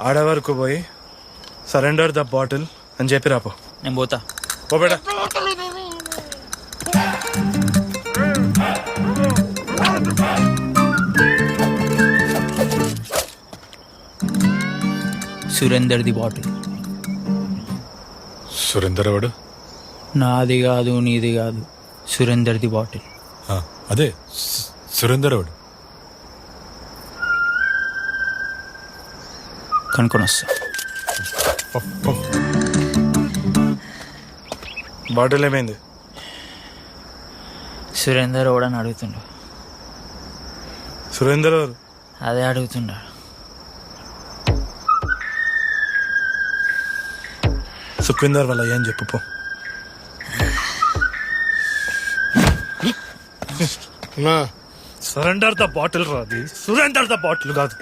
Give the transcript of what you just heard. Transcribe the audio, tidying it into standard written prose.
ఆడవరకు పోయి surrender the bottle అని చెప్పి రాపో. నేను పోతా. ఓ బేటా. Surender the bottle. సురేందర్ ఎవడు? నాది కాదు, నీది కాదు, సురేందర్ ది బాటిల్. అదే సురేందర్ ఎవడు? కనుక్కొని వస్తా. బాటిల్ ఏమైంది? సురేందర్ ఎవడని అడుగుతుండు. సురేందర్ ఎవరు? అదే అడుగుతుండా. సుఖవిందర్ వల్ల ఏం చెప్పు పో. సరెండర్ ద బాటిల్ రాది, సురేందర్ ద బాటిల్ కాదు.